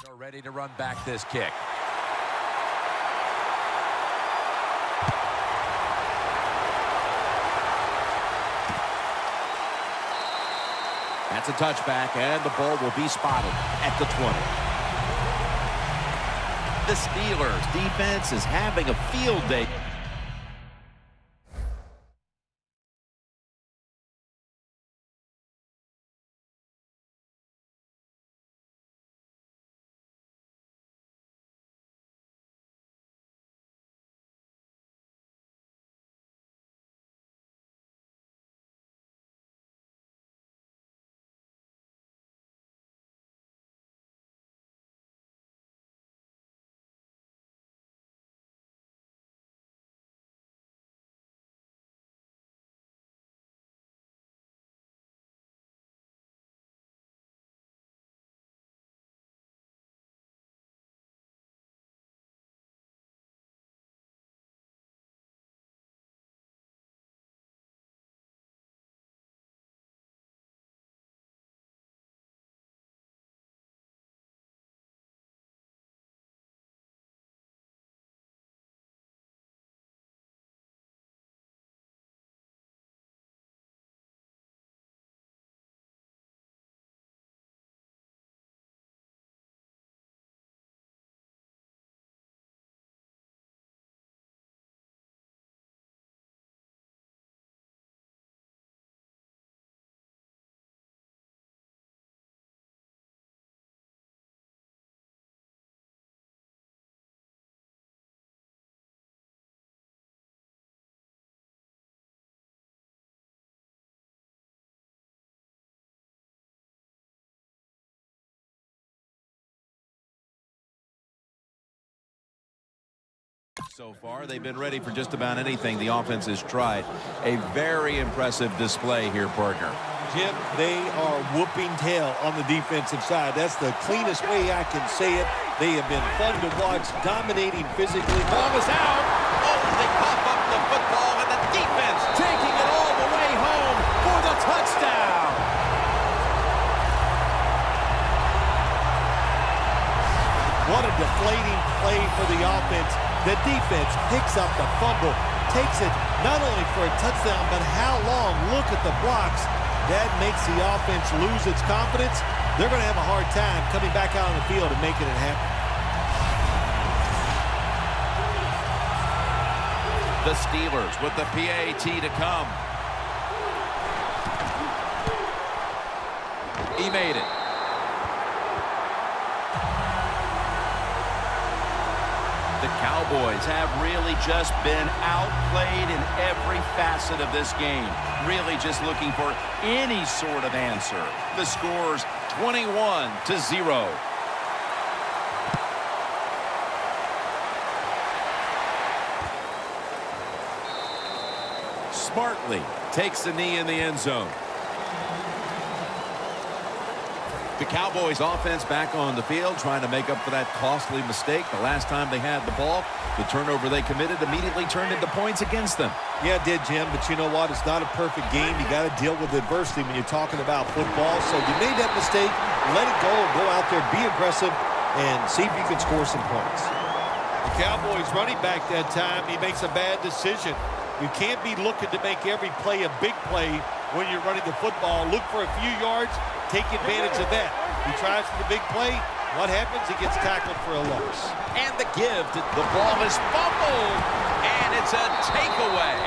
Are ready to run back this kick. That's a touchback, and the ball will be spotted at the 20. The Steelers' defense is having a field day. So far, they've been ready for just about anything the offense has tried. A very impressive display here, partner. Jim, they are whooping tail on the defensive side. That's the cleanest way I can say it. They have been fun to watch, dominating physically. Ball is out. Oh, they cough up the football, and the defense taking it all the way home for the touchdown. What a deflating play for the offense. The defense picks up the fumble, takes it not only for a touchdown, but how long? Look at the blocks. That makes the offense lose its confidence. They're going to have a hard time coming back out on the field and making it happen. The Steelers with the PAT to come. He made it. The Cowboys have really just been outplayed in every facet of this game. Really just looking for any sort of answer. The score's 21-0. Smartly takes the knee in the end zone. The Cowboys offense back on the field trying to make up for that costly mistake. The last time they had the ball, the turnover they committed immediately turned into points against them. Yeah, it did, Jim, but you know what? It's not a perfect game. You got to deal with adversity when you're talking about football. So you made that mistake, let it go, go out there, be aggressive, and see if you can score some points. The Cowboys running back that time, he makes a bad decision. You can't be looking to make every play a big play when you're running the football. Look for a few yards. Take advantage of that. He tries for the big play. What happens? He gets tackled for a loss. And the give. The ball is fumbled. And it's a takeaway.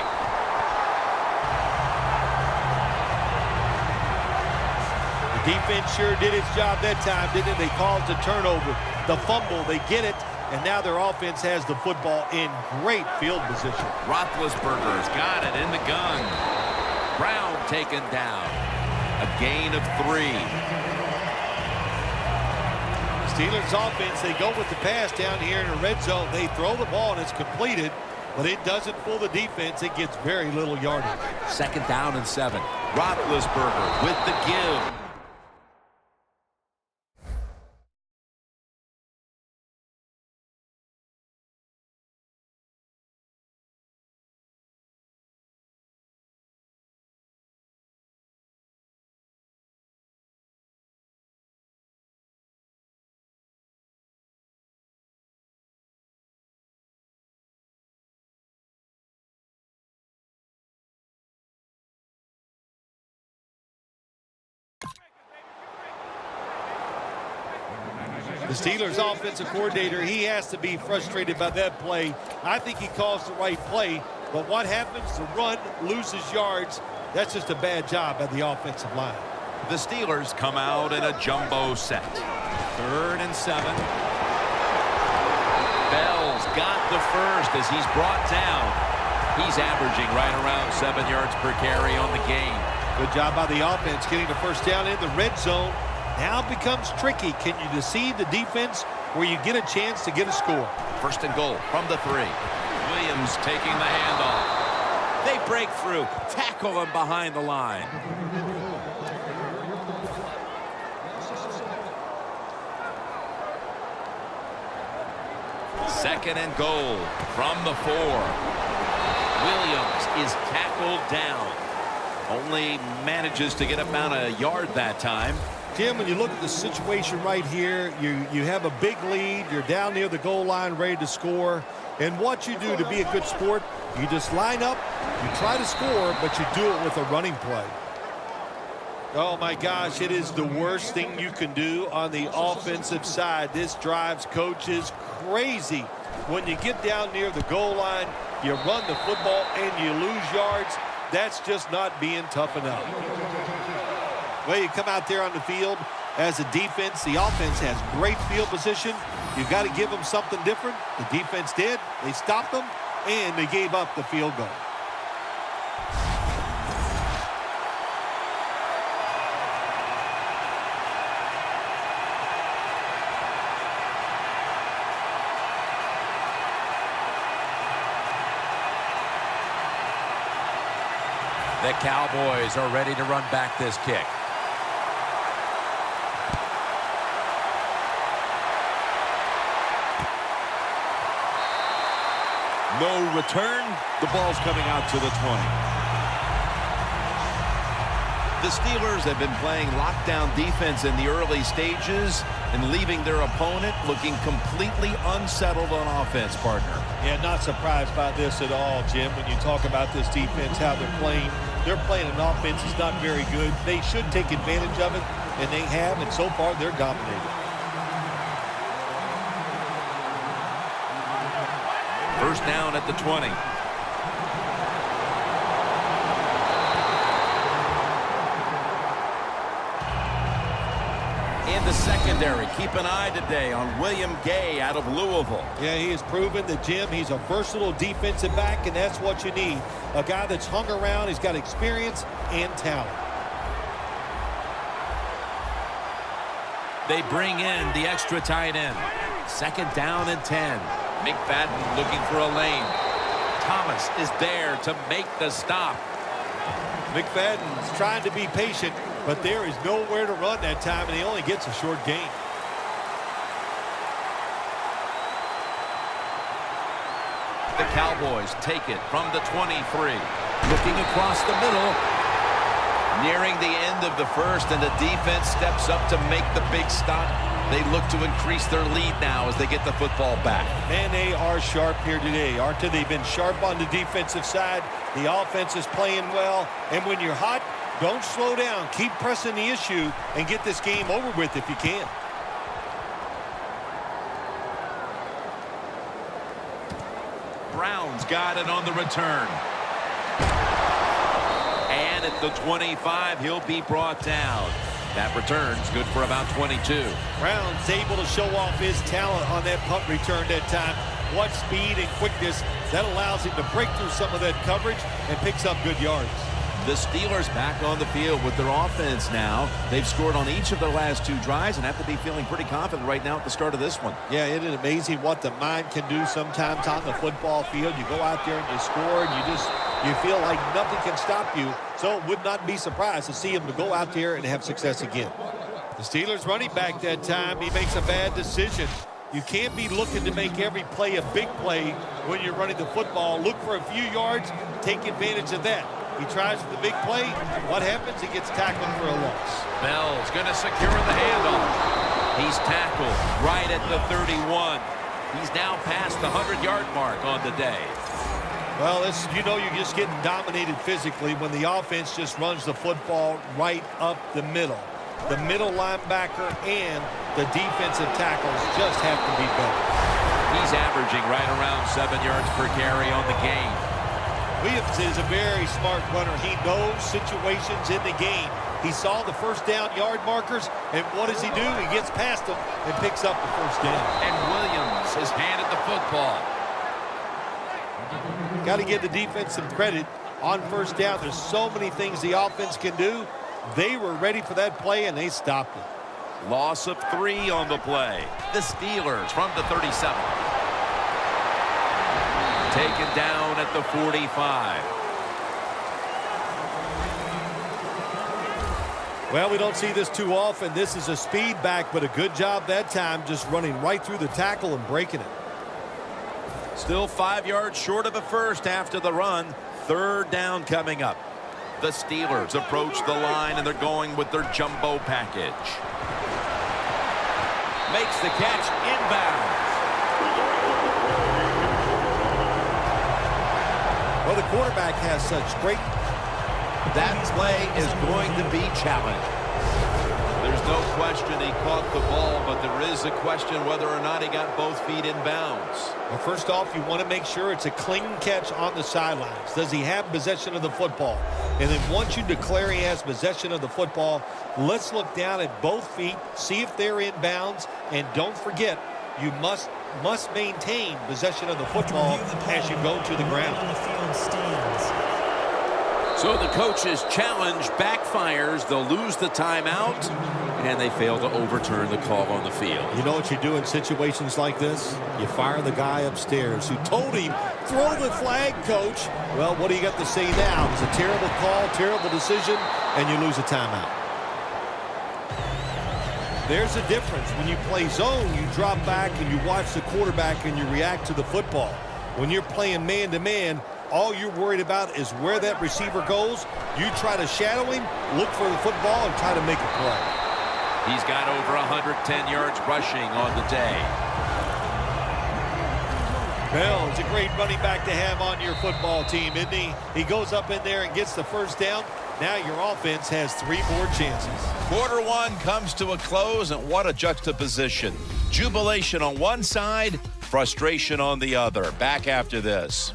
The defense sure did its job that time, didn't it? They caused a turnover. The fumble, they get it. And now their offense has the football in great field position. Roethlisberger's got it in the gun. Brown taken down. A gain of 3. Steelers offense, they go with the pass down here in the red zone. They throw the ball and it's completed, but it doesn't fool the defense. It gets very little yardage. 2nd down and 7. Roethlisberger with the give. The Steelers offensive coordinator, he has to be frustrated by that play. I think he calls the right play, but what happens? The run loses yards. That's just a bad job by the offensive line. The Steelers come out in a jumbo set. 3rd and 7. Bell's got the first as he's brought down. He's averaging right around 7 yards per carry on the game. Good job by the offense getting the first down in the red zone. Now it becomes tricky. Can you deceive the defense where you get a chance to get a score? 1st and goal from the 3. Williams taking the handoff. They break through. Tackle him behind the line. Second and goal from the 4. Williams is tackled down. Only manages to get about a yard that time. Jim, when you look at the situation right here, you have a big lead. You're down near the goal line ready to score. And what you do to be a good sport, you just line up, you try to score, but you do it with a running play. Oh, my gosh, it is the worst thing you can do on the offensive side. This drives coaches crazy. When you get down near the goal line, you run the football and you lose yards. That's just not being tough enough. Well, you come out there on the field as a defense. The offense has great field position. You've got to give them something different. The defense did. They stopped them, and they gave up the field goal. The Cowboys are ready to run back this kick. No return. The ball's coming out to the 20. The Steelers have been playing lockdown defense in the early stages and leaving their opponent looking completely unsettled on offense, partner. Yeah, not surprised by this at all, Jim. When you talk about this defense, how they're playing an offense that's not very good. They should take advantage of it, and they have, and so far they're dominating. First down at the 20. In the secondary, keep an eye today on William Gay out of Louisville. Yeah, he has proven that, Jim, he's a versatile defensive back, and that's what you need. A guy that's hung around, he's got experience and talent. They bring in the extra tight end. 2nd down and 10. McFadden looking for a lane. Thomas is there to make the stop. McFadden's trying to be patient, but there is nowhere to run that time, and he only gets a short gain. The Cowboys take it from the 23. Looking across the middle. Nearing the end of the first, and the defense steps up to make the big stop. They look to increase their lead now as they get the football back. Man, they are sharp here today, aren't they? They've been sharp on the defensive side. The offense is playing well. And when you're hot, don't slow down. Keep pressing the issue and get this game over with if you can. Brown's got it on the return. And at the 25, he'll be brought down. That return's good for about 22. Brown's able to show off his talent on that punt return that time. What speed and quickness. That allows him to break through some of that coverage and picks up good yards. The Steelers back on the field with their offense now. They've scored on each of their last 2 drives and have to be feeling pretty confident right now at the start of this one. Yeah, it is amazing what the mind can do sometimes on the football field. You go out there and you score, and you feel like nothing can stop you. So it would not be surprised to see him to go out there and have success again. The Steelers running back that time, he makes a bad decision. You can't be looking to make every play a big play when you're running the football. Look for a few yards, take advantage of that. He tries for the big play. What happens? He gets tackled for a loss. Bell's going to secure the handoff. He's tackled right at the 31. He's now past the 100-yard mark on the day. Well, you're just getting dominated physically when the offense just runs the football right up the middle. The middle linebacker and The defensive tackles just have to be better. He's averaging right around 7 yards per carry on the game. Williams is a very smart runner. He knows situations in the game. He saw the first down yard markers, and what does he do? He gets past them and picks up the first down. And Williams has handed the football. Got to give the defense some credit on first down. There's so many things the offense can do. They were ready for that play, and they stopped it. Loss of 3 on the play. The Steelers from the 37. Taken down at the 45. Well, we don't see this too often. This is a speed back, but a good job that time just running right through the tackle and breaking it. Still 5 yards short of a first after the run. 3rd down coming up. The Steelers approach the line, and they're going with their jumbo package. Makes the catch inbounds. Well, the quarterback has such great... That play is going to be challenged. There's no question he caught the ball, but there is a question whether or not he got both feet in bounds. Well, first off, you want to make sure it's a clean catch on the sidelines. Does he have possession of the football? And then once you declare he has possession of the football, let's look down at both feet, see if they're in bounds, and don't forget, you must maintain possession of the football as you go to the ground. On the field stands. So the coach's challenge backfires. They'll lose the timeout, and they fail to overturn the call on the field. You know what you do in situations like this? You fire the guy upstairs who told him, throw the flag, coach. Well, what do you got to say now? It was a terrible call, terrible decision, and you lose a timeout. There's a difference. When you play zone, you drop back and you watch the quarterback and you react to the football. When you're playing man-to-man, all you're worried about is where that receiver goes. You try to shadow him, look for the football, and try to make a play. He's got over 110 yards rushing on the day. Bell is a great running back to have on your football team, isn't he? He goes up in there and gets the first down. Now your offense has 3 more chances. Quarter 1 comes to a close, and what a juxtaposition. Jubilation on one side, frustration on the other. Back after this.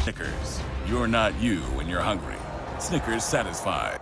Snickers, you're not you when you're hungry. Snickers satisfies.